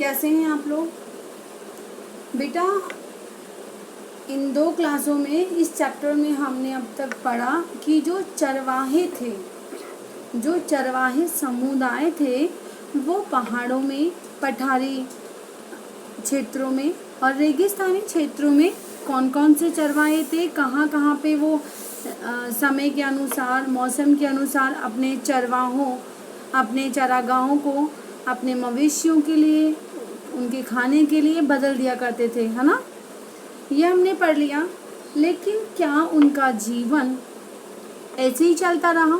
कैसे हैं आप लोग? बेटा, इन 2 क्लासों में इस चैप्टर में हमने अब तक पढ़ा कि जो चरवाहे थे, जो चरवाहे समुदाय थे, वो पहाड़ों में, पठारी क्षेत्रों में और रेगिस्तानी क्षेत्रों में कौन कौन से चरवाहे थे, कहाँ कहाँ पे वो समय के अनुसार, मौसम के अनुसार अपने चरवाहों, अपने चरागाहों को अपने मवेशियों के लिए, उनके खाने के लिए बदल दिया करते थे, है ना। ये हमने पढ़ लिया। लेकिन क्या उनका जीवन ऐसे ही चलता रहा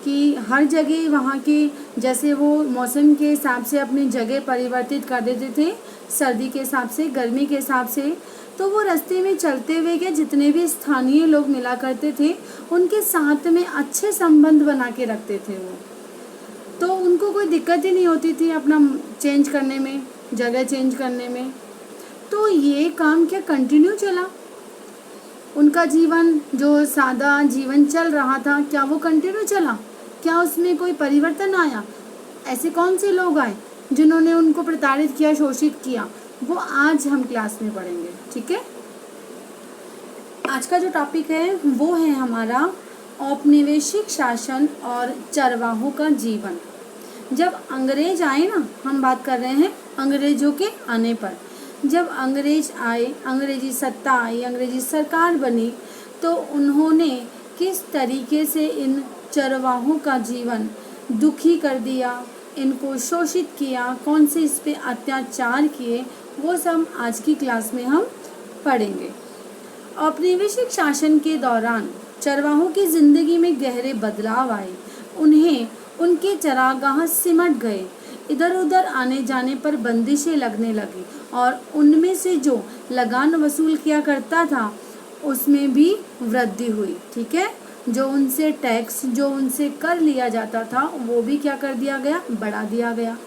कि हर जगह वहाँ के, जैसे वो मौसम के हिसाब से अपनी जगह परिवर्तित कर देते थे, सर्दी के हिसाब से, गर्मी के हिसाब से, तो वो रास्ते में चलते हुए के जितने भी स्थानीय लोग मिला करते थे उनके साथ में अच्छे संबंध बना के रखते थे वो, तो उनको कोई दिक्कत ही नहीं होती थी अपना चेंज करने में, जगह चेंज करने में। तो ये काम क्या कंटिन्यू चला? उनका जीवन, जो सादा जीवन चल रहा था, क्या वो कंटिन्यू चला? क्या उसमें कोई परिवर्तन आया? ऐसे कौन से लोग आए जिन्होंने उनको प्रताड़ित किया, शोषित किया? वो आज हम क्लास में पढ़ेंगे, ठीक है। आज का जो टॉपिक है वो है हमारा औपनिवेशिक शासन और चरवाहों का जीवन। जब अंग्रेज आए ना, हम बात कर रहे हैं अंग्रेजों के आने पर। जब अंग्रेज आए, अंग्रेजी सत्ता आई, अंग्रेजी सरकार बनी, तो उन्होंने किस तरीके से इन चरवाहों का जीवन दुखी कर दिया, इनको शोषित किया, कौन से इस पे अत्याचार किए, वो सब आज की क्लास में हम पढ़ेंगे। औपनिवेशिक शासन के दौरान चरवाहों की जिंदगी में गहरे बदलाव आए। उन्हें उनके चरागाह सिमट गए, इधर उधर आने जाने पर बंदिशें लगने लगी और उनमें से जो लगान वसूल किया करता था उसमें भी वृद्धि हुई, ठीक है। जो उनसे टैक्स, जो उनसे कर लिया जाता था, वो भी क्या कर दिया गया? बढ़ा दिया गया।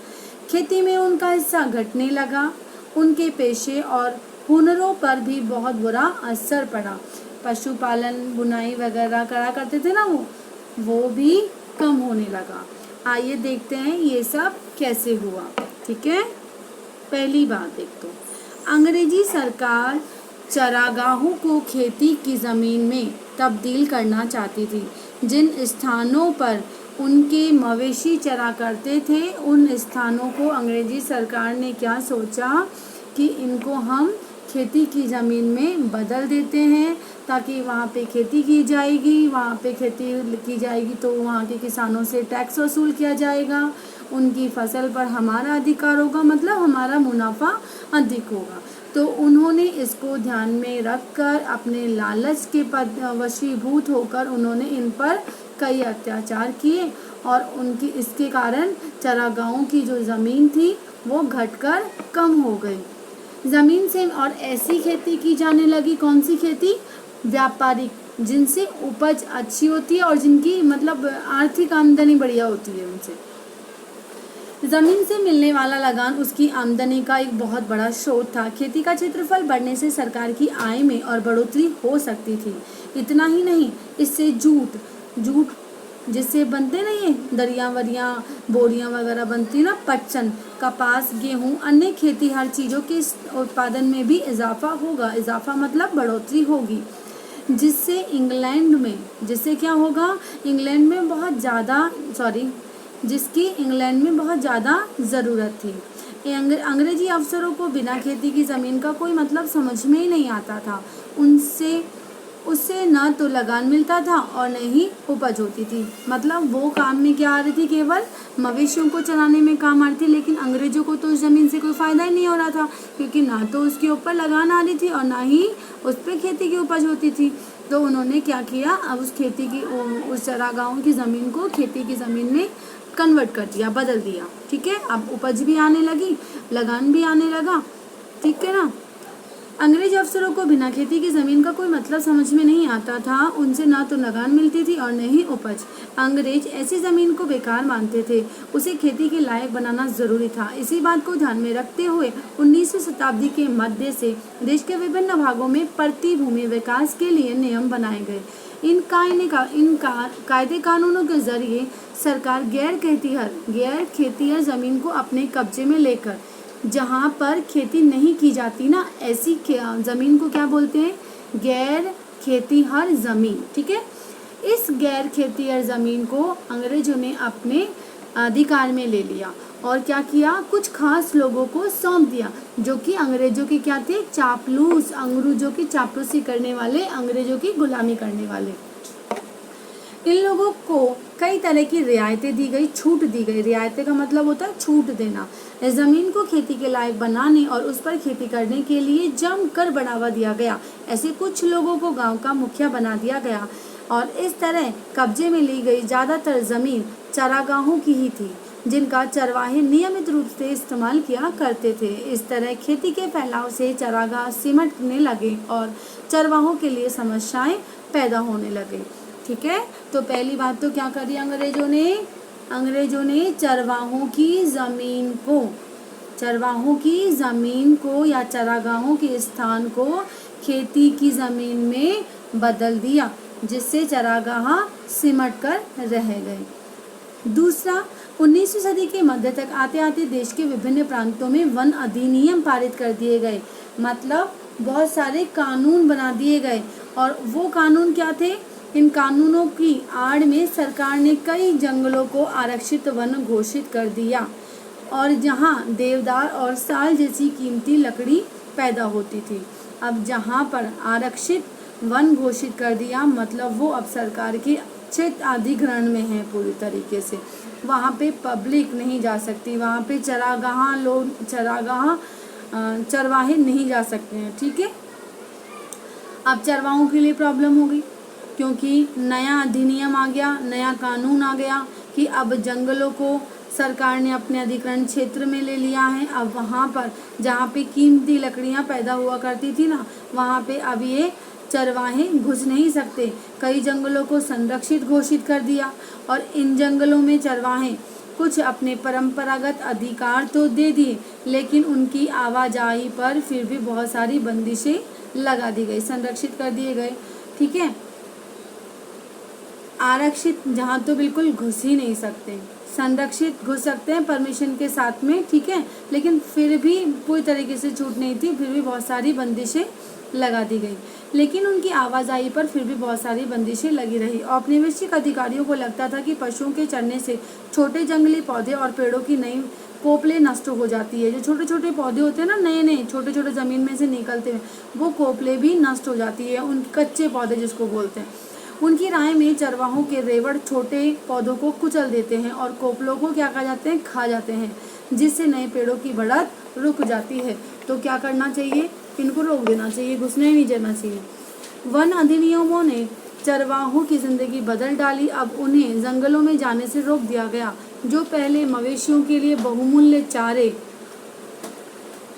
खेती में उनका हिस्सा घटने लगा। उनके पेशे और हुनरों पर भी बहुत बुरा असर पड़ा। पशुपालन, बुनाई वगैरह करा करते थे ना, वो भी कम होने लगा। आइए देखते हैं ये सब कैसे हुआ, ठीक है। पहली बात देख तो, अंग्रेजी सरकार चरागाहों को खेती की ज़मीन में तब्दील करना चाहती थी। जिन स्थानों पर उनके मवेशी चरा करते थे, उन स्थानों को अंग्रेजी सरकार ने क्या सोचा कि इनको हम खेती की ज़मीन में बदल देते हैं, ताकि वहाँ पे खेती की जाएगी, वहाँ पे खेती की जाएगी तो वहाँ के किसानों से टैक्स वसूल किया जाएगा, उनकी फसल पर हमारा अधिकार होगा, मतलब हमारा मुनाफा अधिक होगा। तो उन्होंने इसको ध्यान में रखकर, अपने लालच के वशीभूत होकर उन्होंने इन पर कई अत्याचार किए और उनकी इसके कारण चरागाहों की जो ज़मीन थी वो घटकर कम हो गई। ज़मीन से और ऐसी खेती की जाने लगी, कौन सी खेती? व्यापारिक, जिनसे उपज अच्छी होती है और जिनकी मतलब आर्थिक आमदनी बढ़िया होती है। उनसे ज़मीन से मिलने वाला लगान उसकी आमदनी का एक बहुत बड़ा स्रोत था। खेती का क्षेत्रफल बढ़ने से सरकार की आय में और बढ़ोतरी हो सकती थी। इतना ही नहीं, इससे जूट जिससे बनते नहीं है दरिया वरियाँ, बोरियाँ वगैरह बनती ना, पटसन, कपास, गेहूँ, अन्य खेती हर चीज़ों के उत्पादन में भी इजाफा होगा। इजाफा मतलब बढ़ोतरी होगी, जिससे इंग्लैंड में, जिससे क्या होगा? इंग्लैंड में बहुत ज़्यादा जिसकी इंग्लैंड में बहुत ज़्यादा ज़रूरत थी। अंग्रेजी अफसरों को बिना खेती की ज़मीन का कोई मतलब समझ में ही नहीं आता था। उससे न तो लगान मिलता था और न ही उपज होती थी। मतलब वो काम में क्या आ रही थी? केवल मवेशियों को चराने में काम आ रही थी। लेकिन अंग्रेजों को तो उस ज़मीन से कोई फ़ायदा ही नहीं हो रहा था, क्योंकि ना तो उसके ऊपर लगान आ रही थी और ना ही उस पर खेती की उपज होती थी। तो उन्होंने क्या किया? अब उस चरागाहों की ज़मीन को खेती की ज़मीन में कन्वर्ट कर दिया, बदल दिया, ठीक है। अब उपज भी आने लगी, लगान भी आने लगा, ठीक है ना। अंग्रेज अफसरों को बिना खेती की ज़मीन का कोई मतलब समझ में नहीं आता था। उनसे ना तो लगान मिलती थी और न ही उपज। अंग्रेज ऐसी ज़मीन को बेकार मानते थे, उसे खेती के लायक बनाना ज़रूरी था। इसी बात को ध्यान में रखते हुए 19वीं शताब्दी के मध्य से देश के विभिन्न भागों में प्रति भूमि विकास के लिए नियम बनाए गए। इन कायदे कानूनों के जरिए सरकार गैर खेतिहर ज़मीन को अपने कब्जे में लेकर जहाँ पर खेती नहीं की जाती ना, ऐसी ज़मीन को क्या बोलते हैं? गैर खेतीहर ज़मीन। ठीक है, इस गैर खेतीहर ज़मीन को अंग्रेजों ने अपने अधिकार में ले लिया और क्या किया? कुछ खास लोगों को सौंप दिया, जो कि अंग्रेजों के क्या थे? चापलूस, अंग्रेजों की चापलूसी करने वाले, अंग्रेजों की गुलामी करने वाले। इन लोगों को कई तरह की रियायतें दी गई, छूट दी गई। रियायतें का मतलब होता है छूट देना। इस ज़मीन को खेती के लायक बनाने और उस पर खेती करने के लिए जमकर बढ़ावा दिया गया। ऐसे कुछ लोगों को गांव का मुखिया बना दिया गया और इस तरह कब्जे में ली गई ज़्यादातर ज़मीन चरागाहों की ही थी, जिनका चरवाहे नियमित रूप से इस्तेमाल किया करते थे। इस तरह खेती के फैलाव से चरागाह सिमटने लगे और चरवाहों के लिए समस्याएं पैदा होने लगे। ठीक है, तो पहली बात तो क्या करी अंग्रेजों ने चरवाहों की ज़मीन को या चरागाहों के स्थान को खेती की ज़मीन में बदल दिया, जिससे चरागाह सिमट कर रह गए। दूसरा, 19वीं सदी के मध्य तक आते आते देश के विभिन्न प्रांतों में वन अधिनियम पारित कर दिए गए, मतलब बहुत सारे कानून बना दिए गए। और वो कानून क्या थे? इन कानूनों की आड़ में सरकार ने कई जंगलों को आरक्षित वन घोषित कर दिया और जहां देवदार और साल जैसी कीमती लकड़ी पैदा होती थी। अब जहां पर आरक्षित वन घोषित कर दिया, मतलब वो अब सरकार के क्षेत्र अधिग्रहण में है पूरी तरीके से। वहाँ पे पब्लिक नहीं जा सकती, वहाँ पे चरवाहे नहीं जा सकते हैं। ठीक है, अब चरवाहों के लिए प्रॉब्लम हो गई, क्योंकि नया अधिनियम आ गया, नया कानून आ गया कि अब जंगलों को सरकार ने अपने अधिग्रहण क्षेत्र में ले लिया है। अब वहाँ पर जहाँ पे कीमती लकड़ियाँ पैदा हुआ करती थी ना, वहाँ पे अब ये चरवाहे घुस नहीं सकते। कई जंगलों को संरक्षित घोषित कर दिया और इन जंगलों में चरवाहे कुछ अपने परंपरागत अधिकार तो दे दिए, लेकिन उनकी आवाजाही पर फिर भी बहुत सारी बंदिशें लगा दी गई, संरक्षित कर दिए गए। ठीक है, आरक्षित जहाँ तो बिल्कुल घुस ही नहीं सकते, संरक्षित घुस सकते हैं परमिशन के साथ में। ठीक है, लेकिन फिर भी पूरी तरीके से छूट नहीं थी, फिर भी बहुत सारी बंदिशें लगा दी गई, लेकिन उनकी आवाजाही पर फिर भी बहुत सारी बंदिशें लगी रही। औपनिवेशिक अधिकारियों को लगता था कि पशुओं के चरने से छोटे जंगली पौधे और पेड़ों की नई कोपलें नष्ट हो जाती है। जो छोटे छोटे पौधे होते हैं ना, नए छोटे छोटे ज़मीन में से निकलते हैं, वो कोपलें भी नष्ट हो जाती है, उन कच्चे पौधे जिसको बोलते हैं। उनकी राय में चरवाहों के रेवड़ छोटे पौधों को कुचल देते हैं और कोपलों को क्या खा जाते हैं, जिससे नए पेड़ों की बढ़त रुक जाती है। तो क्या करना चाहिए? इनको रोक देना चाहिए, घुसने नहीं देना चाहिए। वन अधिनियमों ने चरवाहों की जिंदगी बदल डाली। अब उन्हें जंगलों में जाने से रोक दिया गया। जो पहले मवेशियों के लिए बहुमूल्य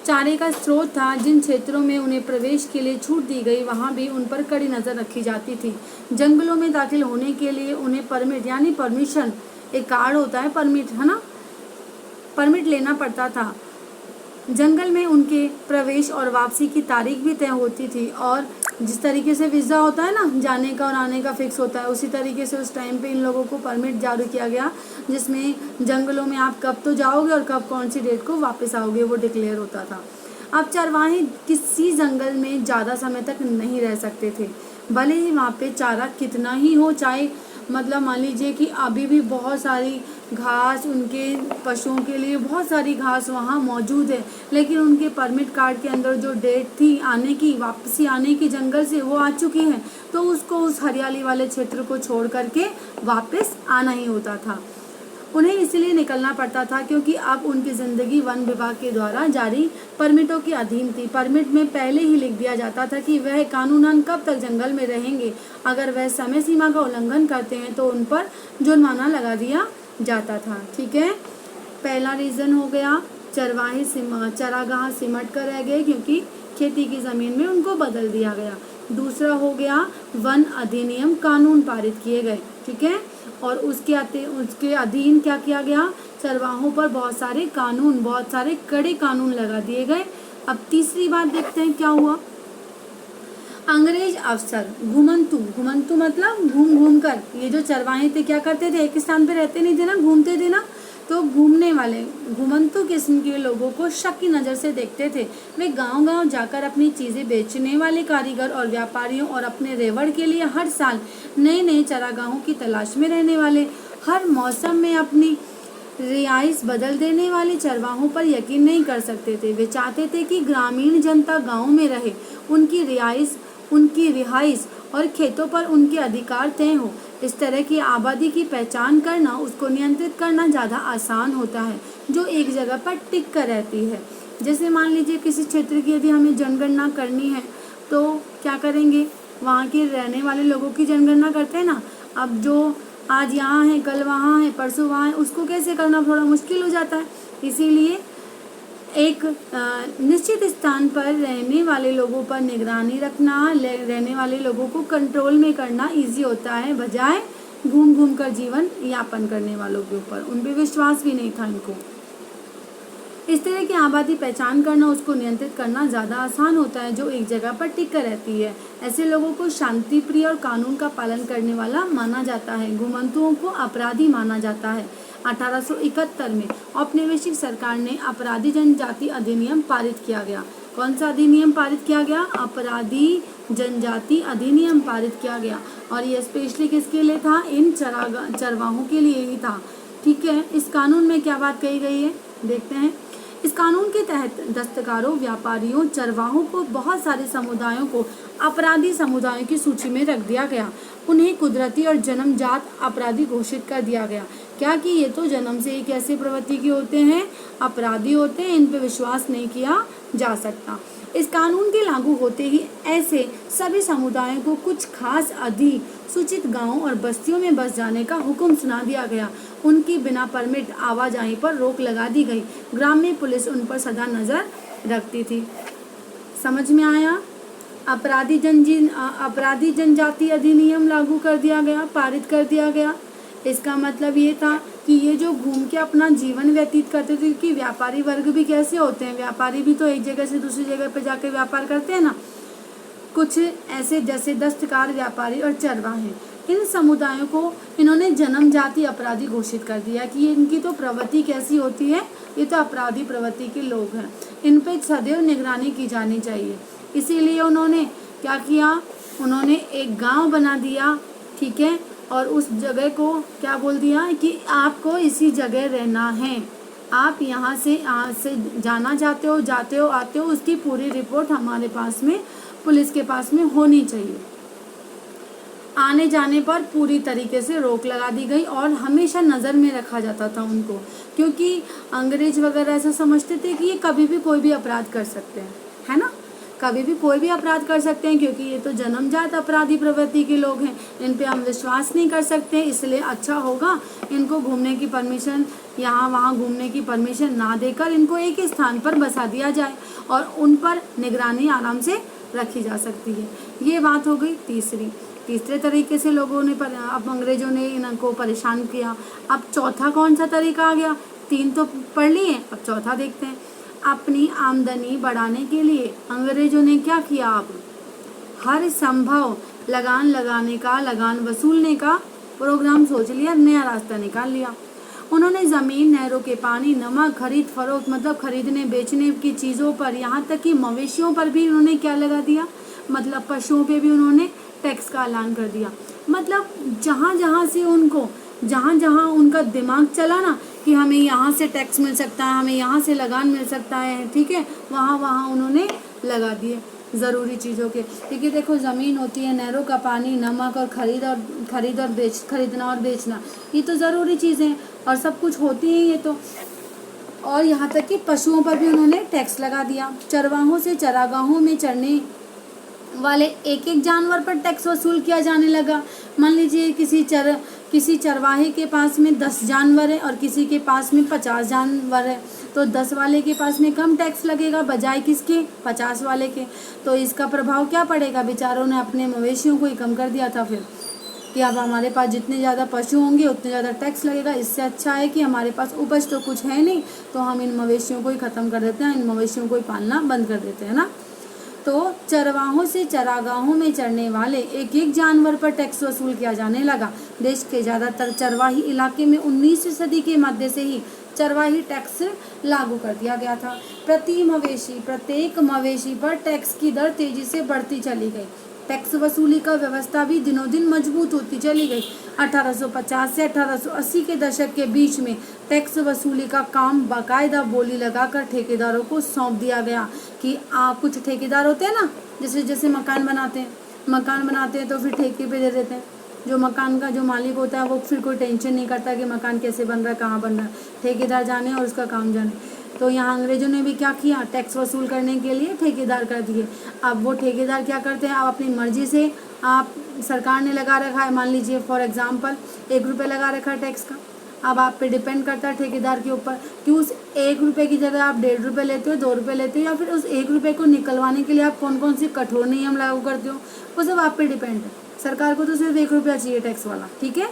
चारे का स्रोत था, जिन क्षेत्रों में उन्हें प्रवेश के लिए छूट दी गई, वहां भी उन पर कड़ी नज़र रखी जाती थी। जंगलों में दाखिल होने के लिए उन्हें परमिट यानी परमिशन, एक कार्ड होता है परमिट, है ना, परमिट लेना पड़ता था। जंगल में उनके प्रवेश और वापसी की तारीख भी तय होती थी और जिस तरीके से वीज़ा होता है ना, जाने का और आने का फिक्स होता है, उसी तरीके से उस टाइम पे इन लोगों को परमिट जारी किया गया, जिसमें जंगलों में आप कब तो जाओगे और कब कौन सी डेट को वापस आओगे वो डिक्लेयर होता था। अब चरवाहे किसी जंगल में ज़्यादा समय तक नहीं रह सकते थे, भले ही वहाँ पे चारा कितना ही हो, चाहे मतलब मान लीजिए कि अभी भी बहुत सारी घास, उनके पशुओं के लिए बहुत सारी घास वहाँ मौजूद है, लेकिन उनके परमिट कार्ड के अंदर जो डेट थी आने की, वापसी आने की जंगल से, वो आ चुकी है, तो उसको उस हरियाली वाले क्षेत्र को छोड़ करके वापस आना ही होता था। उन्हें इसलिए निकलना पड़ता था क्योंकि अब उनकी ज़िंदगी वन विभाग के द्वारा जारी परमिटों के अधीन थी। परमिट में पहले ही लिख दिया जाता था कि वह कानूनन कब तक जंगल में रहेंगे। अगर वह समय सीमा का उल्लंघन करते हैं तो उन पर जुर्माना लगा दिया जाता था। ठीक है, पहला रीज़न हो गया चरागाह सिमट कर रह गए क्योंकि खेती की ज़मीन में उनको बदल दिया गया। दूसरा हो गया वन अधिनियम, कानून पारित किए गए। ठीक है, और उसके अधीन क्या किया गया, चरवाहों पर बहुत सारे कड़े कानून लगा दिए गए। अब तीसरी बात देखते हैं क्या हुआ। अंग्रेज अफसर घुमंतु मतलब घूम कर, ये जो चरवाहे थे क्या करते थे, एक स्थान पे रहते नहीं थे ना, घूमते थे ना, तो घूमने वाले घुमंतु किस्म के लोगों को शक की नज़र से देखते थे। वे गांव-गांव जाकर अपनी चीज़ें बेचने वाले कारीगर और व्यापारियों और अपने रेवड़ के लिए हर साल नए नए चरागाहों की तलाश में रहने वाले, हर मौसम में अपनी रिहाइश बदल देने वाले चरवाहों पर यकीन नहीं कर सकते थे। वे चाहते थे कि ग्रामीण जनता गाँव में रहे, उनकी रिहाइश और खेतों पर उनके अधिकार तय हो। इस तरह की आबादी की पहचान करना, उसको नियंत्रित करना ज़्यादा आसान होता है जो एक जगह पर टिक कर रहती है। जैसे मान लीजिए किसी क्षेत्र की यदि हमें जनगणना करनी है तो क्या करेंगे, वहाँ के रहने वाले लोगों की जनगणना करते हैं ना। अब जो आज यहाँ है, कल वहाँ है, परसों वहाँ है, उसको कैसे करना थोड़ा मुश्किल हो जाता है। इसीलिए एक निश्चित स्थान पर रहने वाले लोगों पर निगरानी रखना, रहने वाले लोगों को कंट्रोल में करना इजी होता है, बजाय घूम घूम कर जीवन यापन करने वालों के ऊपर। उन पर विश्वास भी नहीं था इनको। इस तरह की आबादी पहचान करना, उसको नियंत्रित करना ज़्यादा आसान होता है जो एक जगह पर टिक कर रहती है। ऐसे लोगों को शांति प्रिय और कानून का पालन करने वाला माना जाता है। घुमंतुओं को अपराधी माना जाता है। 1871 में औपनिवेशिक सरकार ने अपराधी जनजाति अधिनियम पारित किया गया। कौन सा अधिनियम पारित किया गया? अपराधी जनजाति अधिनियम पारित किया गया। और ये स्पेशली किसके लिए था? इन चरवाहों के लिए ही था। ठीक है, इस कानून में क्या बात कही गई है देखते हैं। इस कानून के तहत दस्तकारों, व्यापारियों, चरवाहों को बहुत सारे समुदायों को अपराधी समुदायों की सूची में रख दिया गया। उन्हें कुदरती और जन्मजात अपराधी घोषित कर दिया गया। क्या कि ये तो जन्म से एक ऐसे प्रवृत्ति के होते हैं, अपराधी होते हैं, इन पे विश्वास नहीं किया जा सकता। इस कानून के लागू होते ही ऐसे सभी समुदायों को कुछ खास अधिसूचित गांवों और बस्तियों में बस जाने का हुक्म सुना दिया गया। उनकी बिना परमिट आवाजाही पर रोक लगा दी गई। ग्रामीण पुलिस उन पर सदा नजर रखती थी। समझ में आया? अपराधी जनजाति अधिनियम लागू कर दिया गया, पारित कर दिया गया। इसका मतलब ये था कि ये जो घूम के अपना जीवन व्यतीत करते थे, कि व्यापारी वर्ग भी कैसे होते हैं, व्यापारी भी तो एक जगह से दूसरी जगह पर जाकर व्यापार करते हैं ना। कुछ ऐसे जैसे दस्तकार, व्यापारी और चरवाहे, इन समुदायों को इन्होंने जन्मजाति अपराधी घोषित कर दिया कि इनकी तो प्रवृत्ति कैसी होती है, ये तो अपराधी प्रवृत्ति के लोग हैं, इन पे सदैव निगरानी की जानी चाहिए। इसीलिए उन्होंने क्या किया, उन्होंने एक गांव बना दिया, ठीक है, और उस जगह को क्या बोल दिया कि आपको इसी जगह रहना है, आप यहाँ से जाना चाहते हो, जाते हो, आते हो, उसकी पूरी रिपोर्ट हमारे पास में, पुलिस के पास में होनी चाहिए। आने जाने पर पूरी तरीके से रोक लगा दी गई और हमेशा नज़र में रखा जाता था उनको, क्योंकि अंग्रेज वगैरह ऐसा समझते थे कि ये कभी भी कोई भी अपराध कर सकते हैं, है ना, कभी भी कोई भी अपराध कर सकते हैं, क्योंकि ये तो जन्मजात अपराधी प्रवृत्ति के लोग हैं, इन पे हम विश्वास नहीं कर सकते। इसलिए अच्छा होगा इनको घूमने की परमिशन, यहाँ वहाँ घूमने की परमिशन ना देकर इनको एक ही स्थान पर बसा दिया जाए और उन पर निगरानी आराम से रखी जा सकती है। ये बात हो गई तीसरे तरीके से लोगों ने अब अंग्रेजों ने इनको परेशान किया। अब चौथा कौन सा तरीका आ गया? 3 तो पढ़ लिए, अब चौथा देखते हैं। अपनी आमदनी बढ़ाने के लिए अंग्रेजों ने क्या किया? अब हर संभव लगान लगाने का, लगान वसूलने का प्रोग्राम सोच लिया, नया रास्ता निकाल लिया। उन्होंने ज़मीन, नहरों के पानी, नमक, खरीद फरोख्त मतलब खरीदने बेचने की चीज़ों पर, यहाँ तक कि मवेशियों पर भी उन्होंने क्या लगा दिया, मतलब पशुओं पे भी उन्होंने टैक्स का ऐलान कर दिया। मतलब जहाँ जहाँ उनका दिमाग चला ना कि हमें यहाँ से टैक्स मिल सकता है, हमें यहाँ से लगान मिल सकता है, ठीक है, वहाँ उन्होंने लगा दिए ज़रूरी चीज़ों के। ठीक है, देखो ज़मीन होती है, नहरों का पानी, नमक और खरीदना और बेचना, ये तो ज़रूरी चीज़ें और सब कुछ होती हैं ये तो। और यहाँ तक कि पशुओं पर भी उन्होंने टैक्स लगा दिया। चरवाहों से चरागाहों में चरने वाले एक एक जानवर पर टैक्स वसूल किया जाने लगा। मान लीजिए किसी चरवाहे के पास में 10 जानवर है और किसी के पास में 50 जानवर है, तो 10 वाले के पास में कम टैक्स लगेगा बजाय किसके, 50 वाले के। तो इसका प्रभाव क्या पड़ेगा? बेचारों ने अपने मवेशियों को ही कम कर दिया था फिर कि अब हमारे पास जितने ज़्यादा पशु होंगे उतने ज़्यादा टैक्स लगेगा। इससे अच्छा है कि हमारे पास उपज तो कुछ है नहीं, तो हम इन मवेशियों को ही ख़त्म कर देते हैं, इन मवेशियों को ही पालना बंद कर देते हैं ना। तो चरवाहों से चरागाहों में चरने वाले एक एक जानवर पर टैक्स वसूल किया जाने लगा। देश के ज़्यादातर चरवाही इलाके में 19वीं सदी के मध्य से ही चरवाही टैक्स लागू कर दिया गया था। प्रत्येक मवेशी पर टैक्स की दर तेजी से बढ़ती चली गई। टैक्स वसूली का व्यवस्था भी दिनों दिन मजबूत होती चली गई। 1850 से 1880 के दशक के बीच में टैक्स वसूली का काम बाकायदा बोली लगाकर ठेकेदारों को सौंप दिया गया कि कुछ ठेकेदार होते हैं ना, जैसे मकान बनाते हैं तो फिर ठेके पे दे देते हैं। जो मकान का जो मालिक होता है वो फिर कोई टेंशन नहीं करता कि मकान कैसे बन रहा है, कहाँ बन रहा है, ठेकेदार जाने और उसका काम जाने। तो यहाँ अंग्रेजों ने भी क्या किया, टैक्स वसूल करने के लिए ठेकेदार कर दिए। अब वो ठेकेदार क्या करते हैं, अब अपनी मर्जी से आप सरकार ने लगा रखा है, मान लीजिए फॉर एग्जांपल 1 रुपये लगा रखा है टैक्स का। अब आप पे डिपेंड करता है ठेकेदार के ऊपर कि उस 1 रुपये की जगह आप 1.5 रुपये लेते हो, 2 रुपये लेते हो, या फिर उस 1 रुपये को निकलवाने के लिए आप कौन कौन सी कठोर नियम लागू करते हो, वो सब आप पे डिपेंड है। सरकार को तो सिर्फ 1 रुपया चाहिए टैक्स वाला, ठीक है।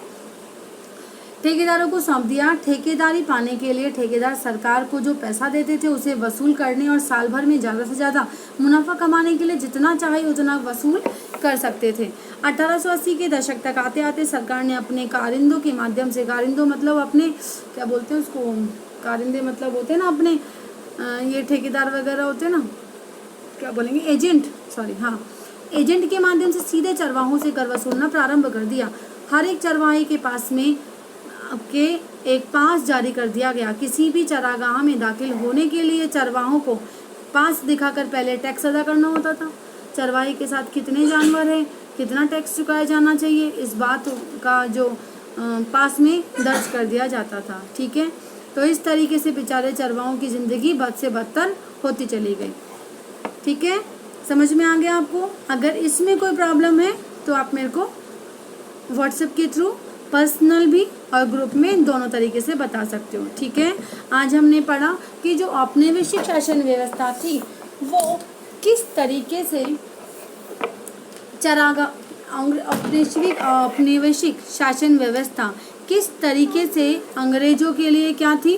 ठेकेदारों को सौंप दिया। ठेकेदारी पाने के लिए ठेकेदार सरकार को जो पैसा देते थे उसे वसूल करने और साल भर में ज़्यादा से ज़्यादा मुनाफा कमाने के लिए जितना चाहे उतना वसूल कर सकते थे। 1880 के दशक तक आते आते सरकार ने अपने कारिंदों के माध्यम से, कारिंदों मतलब अपने क्या बोलते हैं उसको, कारिंदे मतलब होते हैं ना अपने ये ठेकेदार वगैरह होते हैं ना, क्या बोलेंगे, एजेंट, सॉरी, हाँ, एजेंट के माध्यम से सीधे चरवाहों से कर वसूलना प्रारंभ कर दिया। हर एक चरवाहे के पास में के एक पास जारी कर दिया गया। किसी भी चरागाह में दाखिल होने के लिए चरवाहों को पास दिखाकर पहले टैक्स अदा करना होता था। चरवाहे के साथ कितने जानवर हैं, कितना टैक्स चुकाया जाना चाहिए, इस बात का जो पास में दर्ज कर दिया जाता था, ठीक है। तो इस तरीके से बेचारे चरवाहों की ज़िंदगी बद से बदतर होती चली गई, ठीक है। समझ में आ गया आपको? अगर इसमें कोई प्रॉब्लम है तो आप मेरे को व्हाट्सएप के थ्रू पर्सनल भी और ग्रुप में दोनों तरीके से बता सकते हो, ठीक है। आज हमने पढ़ा कि जो औपनिवेशिक शासन व्यवस्था थी वो किस तरीके से औपनिवेशिक शासन व्यवस्था किस तरीके से अंग्रेजों के लिए क्या थी,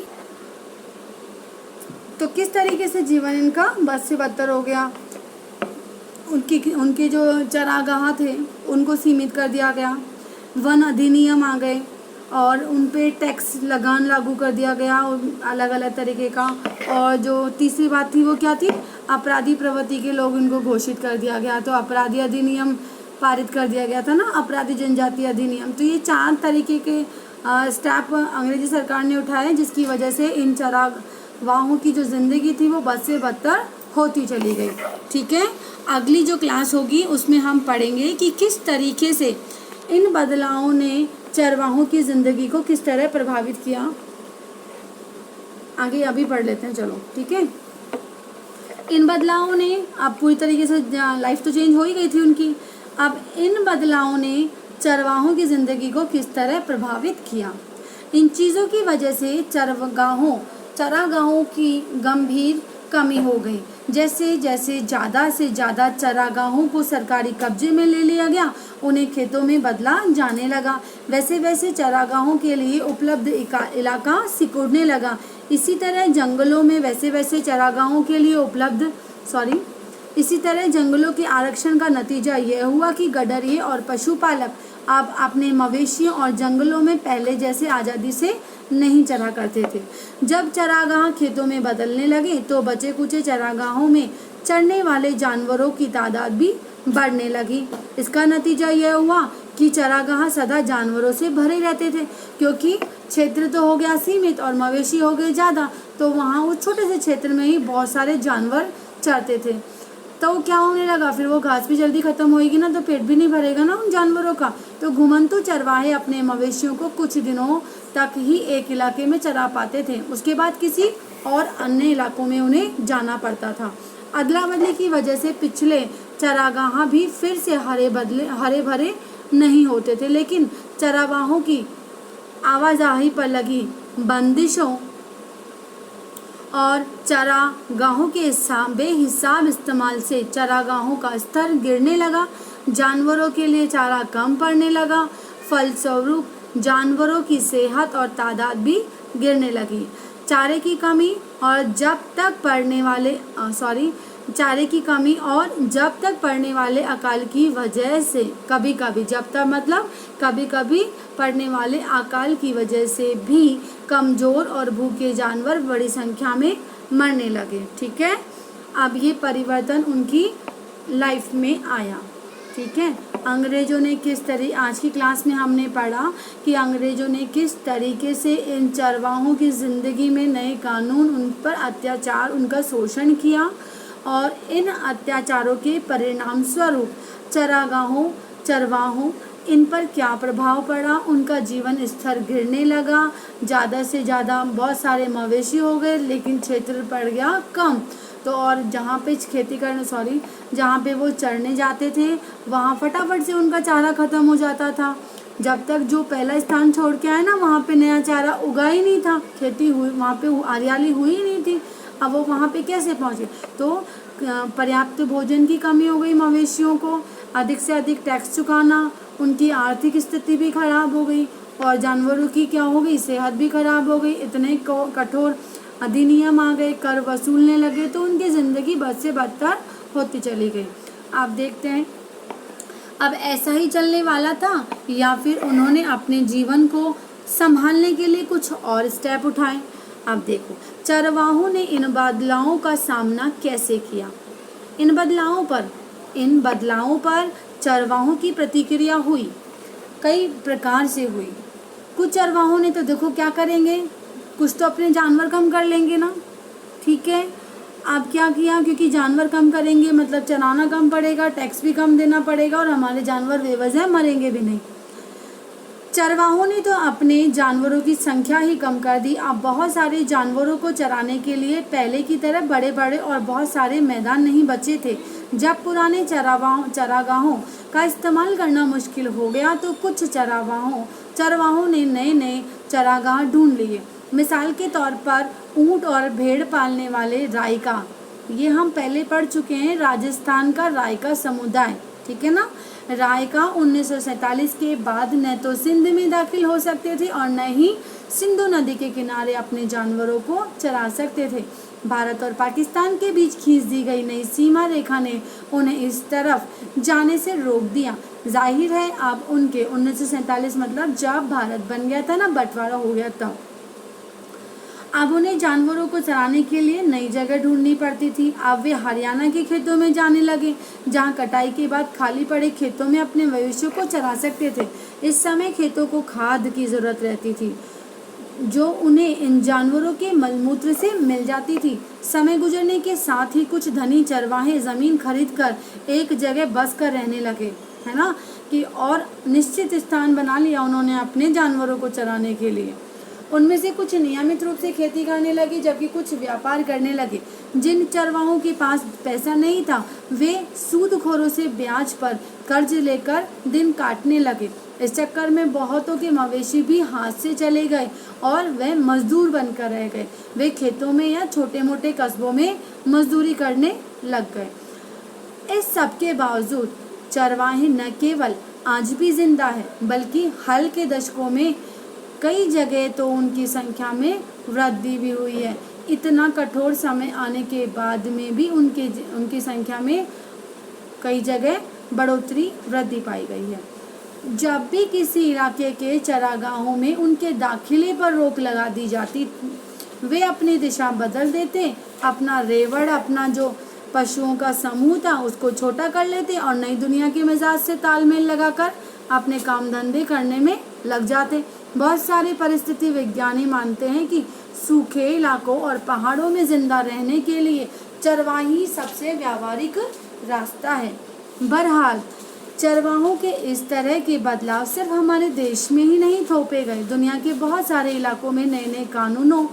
तो किस तरीके से जीवन इनका बद से बदतर हो गया। उनके जो चरागाह थे उनको सीमित कर दिया गया, वन अधिनियम आ गए और उन पे टैक्स लगान लागू कर दिया गया अलग अलग तरीके का। और जो तीसरी बात थी वो क्या थी, अपराधी प्रवृत्ति के लोग इनको घोषित कर दिया गया। तो अपराधी अधिनियम पारित कर दिया गया था ना, अपराधी जनजाति अधिनियम। तो ये 4 तरीके के स्टेप अंग्रेजी सरकार ने उठाए जिसकी वजह से इन चरागाहों की जो ज़िंदगी थी वो बद से बदतर होती चली गई, ठीक है। अगली जो क्लास होगी उसमें हम पढ़ेंगे कि किस तरीके से इन बदलावों ने चरवाहों की ज़िंदगी को किस तरह प्रभावित किया। आगे अभी पढ़ लेते हैं, चलो, ठीक है। इन बदलावों ने, अब पूरी तरीके से लाइफ तो चेंज हो ही गई थी उनकी, अब इन बदलावों ने चरवाहों की ज़िंदगी को किस तरह प्रभावित किया। इन चीज़ों की वजह से चरागाहों की गंभीर कमी हो गई। जैसे जैसे ज़्यादा से ज़्यादा चरागाहों को सरकारी कब्जे में ले लिया गया, उन्हें खेतों में बदला जाने लगा, वैसे वैसे चरागाहों के लिए उपलब्ध इलाका सिकुड़ने लगा। इसी तरह जंगलों के आरक्षण का नतीजा यह हुआ कि गडरिये और पशुपालक अब अपने मवेशियों और जंगलों में पहले जैसे आज़ादी से नहीं चरा करते थे। जब चरागाह खेतों में बदलने लगे तो बचे कुचे चरागाहों में चरने वाले जानवरों की तादाद भी बढ़ने लगी। इसका नतीजा यह हुआ कि चरागाह सदा जानवरों से भरे रहते थे, क्योंकि क्षेत्र तो हो गया सीमित और मवेशी हो गए ज़्यादा, तो वहाँ उस छोटे से क्षेत्र में ही बहुत सारे जानवर चरते थे। तो क्या होने लगा, फिर वो घास भी जल्दी ख़त्म होएगी ना, तो पेट भी नहीं भरेगा ना उन जानवरों का। तो घुमंतु चरवाहे अपने मवेशियों को कुछ दिनों तक ही एक इलाके में चरा पाते थे, उसके बाद किसी और अन्य इलाकों में उन्हें जाना पड़ता था। अदला बदली की वजह से पिछले चरागाह भी फिर से हरे भरे नहीं होते थे, लेकिन चरागाहों की आवाजाही पर लगी बंदिशों और चरागाहों के बेहिसाब इस्तेमाल से चरागाहों का स्तर गिरने लगा, जानवरों के लिए चारा कम पड़ने लगा, फलस्वरूप जानवरों की सेहत और तादाद भी गिरने लगी। चारे की कमी और चारे की कमी और जब तक पड़ने वाले अकाल की वजह से, कभी कभी, जब तक मतलब कभी कभी पड़ने वाले अकाल की वजह से भी कमज़ोर और भूखे जानवर बड़ी संख्या में मरने लगे। ठीक है, अब ये परिवर्तन उनकी लाइफ में आया। ठीक है, अंग्रेज़ों ने किस तरीके, आज की क्लास में हमने पढ़ा कि अंग्रेज़ों ने किस तरीके से इन चरवाहों की ज़िंदगी में नए कानून, उन पर अत्याचार, उनका शोषण किया और इन अत्याचारों के परिणाम स्वरूप चरवाहों इन पर क्या प्रभाव पड़ा, उनका जीवन स्तर गिरने लगा, ज़्यादा से ज़्यादा बहुत सारे मवेशी हो गए लेकिन क्षेत्र पड़ गया कम। तो और जहाँ पे जहाँ पे वो चरने जाते थे वहाँ फटाफट से उनका चारा ख़त्म हो जाता था। जब तक जो पहला स्थान छोड़ के आए ना, वहाँ पे नया चारा उगा ही नहीं था, खेती हुई, वहाँ पे हरियाली हुई ही नहीं थी। अब वो वहाँ पे कैसे पहुँचे? तो पर्याप्त भोजन की कमी हो गई मवेशियों को, अधिक से अधिक टैक्स चुकाना, उनकी आर्थिक स्थिति भी खराब हो गई और जानवरों की क्या हो गई, सेहत भी खराब हो गई। इतने कठोर अधिनियम आ गए, कर वसूलने लगे, तो उनकी ज़िंदगी बद से बदतर होती चली गई। आप देखते हैं अब ऐसा ही चलने वाला था या फिर उन्होंने अपने जीवन को संभालने के लिए कुछ और स्टेप उठाए। अब देखो चरवाहों ने इन बदलावों का सामना कैसे किया। इन बदलावों पर चरवाहों की प्रतिक्रिया हुई, कई प्रकार से हुई। कुछ चरवाहों ने तो देखो क्या करेंगे, कुछ तो अपने जानवर कम कर लेंगे ना। ठीक है, अब क्या किया, क्योंकि जानवर कम करेंगे मतलब चराना कम पड़ेगा, टैक्स भी कम देना पड़ेगा और हमारे जानवर बेवजह मरेंगे भी नहीं। चरवाहों ने तो अपने जानवरों की संख्या ही कम कर दी। अब बहुत सारे जानवरों को चराने के लिए पहले की तरह बड़े बड़े और बहुत सारे मैदान नहीं बचे थे। जब पुराने चरागाहों का इस्तेमाल करना मुश्किल हो गया तो कुछ चरवाहों ने नए नए चरागाह ढूंढ लिए। मिसाल के तौर पर ऊंट और भेड़ पालने वाले रायका, ये हम पहले पढ़ चुके हैं, राजस्थान का रायका समुदाय। ठीक है ना, रायका 1947 के बाद न तो सिंध में दाखिल हो सकते थे और न ही सिंधु नदी के किनारे अपने जानवरों को चरा सकते थे। भारत और पाकिस्तान के बीच खींच दी गई नई सीमा रेखा ने उन्हें इस तरफ जाने से रोक दिया। जाहिर है अब उनके 1947 मतलब जब भारत बन गया था ना, बंटवारा हो गया तब, अब उन्हें जानवरों को चराने के लिए नई जगह ढूंढनी पड़ती थी। अब वे हरियाणा के खेतों में जाने लगे, जहां कटाई के बाद खाली पड़े खेतों में अपने मवेशियों को चरा सकते थे। इस समय खेतों को खाद की ज़रूरत रहती थी, जो उन्हें इन जानवरों के मलमूत्र से मिल जाती थी। समय गुजरने के साथ ही कुछ धनी चरवाहे ज़मीन खरीदकर एक जगह बस कर रहने लगे, है ना, कि और निश्चित स्थान बना लिया उन्होंने अपने जानवरों को चराने के लिए। उनमें से कुछ नियमित रूप से खेती करने लगे जबकि कुछ व्यापार करने लगे। जिन चरवाहों के पास पैसा नहीं था वे सूदखोरों से ब्याज पर कर्ज लेकर दिन काटने लगे। इस चक्कर में बहुतों के मवेशी भी हाथ से चले गए और वे मजदूर बनकर रह गए। वे खेतों में या छोटे मोटे कस्बों में मजदूरी करने लग गए। इस सब के बावजूद चरवाहे न केवल आज भी जिंदा है बल्कि हाल के दशकों में कई जगह तो उनकी संख्या में वृद्धि भी हुई है। इतना कठोर समय आने के बाद में भी उनकी संख्या में कई जगह बढ़ोतरी वृद्धि पाई गई है। जब भी किसी इलाके के चरागाहों में उनके दाखिले पर रोक लगा दी जाती, वे अपनी दिशा बदल देते, अपना रेवड़, अपना जो पशुओं का समूह था उसको छोटा कर लेते और नई दुनिया के मिजाज से तालमेल लगाकर अपने काम धंधे करने में लग जाते। बहुत सारे परिस्थिति विज्ञानी मानते हैं कि सूखे इलाकों और पहाड़ों में जिंदा रहने के लिए चरवाही सबसे व्यावहारिक रास्ता है। बहरहाल चरवाहों के इस तरह के बदलाव सिर्फ हमारे देश में ही नहीं थोपे गए, दुनिया के बहुत सारे इलाकों में नए नए कानूनों,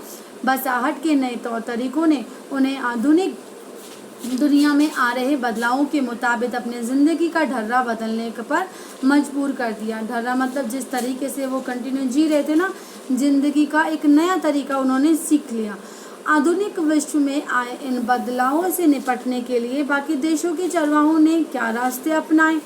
बसाहट के नए तौर तरीकों ने उन्हें आधुनिक दुनिया में आ रहे बदलावों के मुताबिक अपने ज़िंदगी का ढर्रा बदलने पर मजबूर कर दिया। ढर्रा मतलब जिस तरीके से वो कंटिन्यू जी रहे थे ना, ज़िंदगी का एक नया तरीका उन्होंने सीख लिया। आधुनिक विश्व में आए इन बदलावों से निपटने के लिए बाकी देशों के चरवाहों ने क्या रास्ते अपनाए।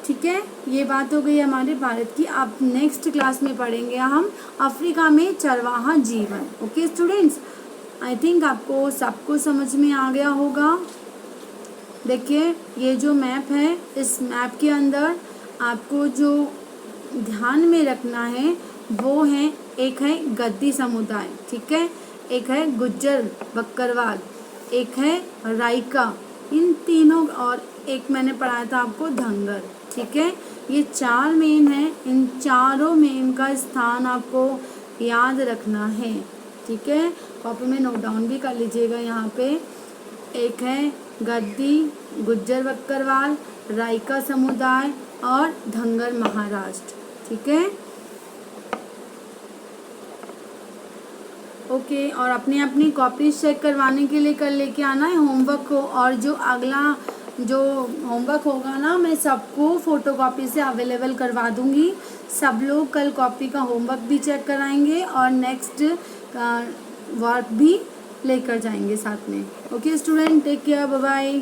ठीक है, ये बात हो गई हमारे भारत की। अब नेक्स्ट क्लास में पढ़ेंगे हम अफ्रीका में चरवाहा जीवन। ओके स्टूडेंट्स, आई थिंक आपको सबको समझ में आ गया होगा। देखिए ये जो मैप है, इस मैप के अंदर आपको जो ध्यान में रखना है वो है, एक है गद्दी समुदाय, ठीक है, एक है गुज्जर बकरवाल, एक है राइका, इन तीनों, और एक मैंने पढ़ाया था आपको धंगर, ठीक है। ये 4 मेन है, इन चारों मेन का स्थान आपको याद रखना है, ठीक है। कॉपी में नोट डाउन भी कर लीजिएगा। यहाँ पे एक है गद्दी, गुज्जर बकरवाल, राइका समुदाय और धंगर महाराष्ट्र, ठीक है। ओके, और अपनी अपनी कॉपी चेक करवाने के लिए कल लेके आना है होमवर्क को, और जो अगला जो होमवर्क होगा ना, मैं सबको फ़ोटोकॉपी से अवेलेबल करवा दूँगी। सब लोग कल कॉपी का होमवर्क भी चेक कराएंगे और नेक्स्ट वर्क भी लेकर जाएंगे साथ में। Okay student, take care, bye bye.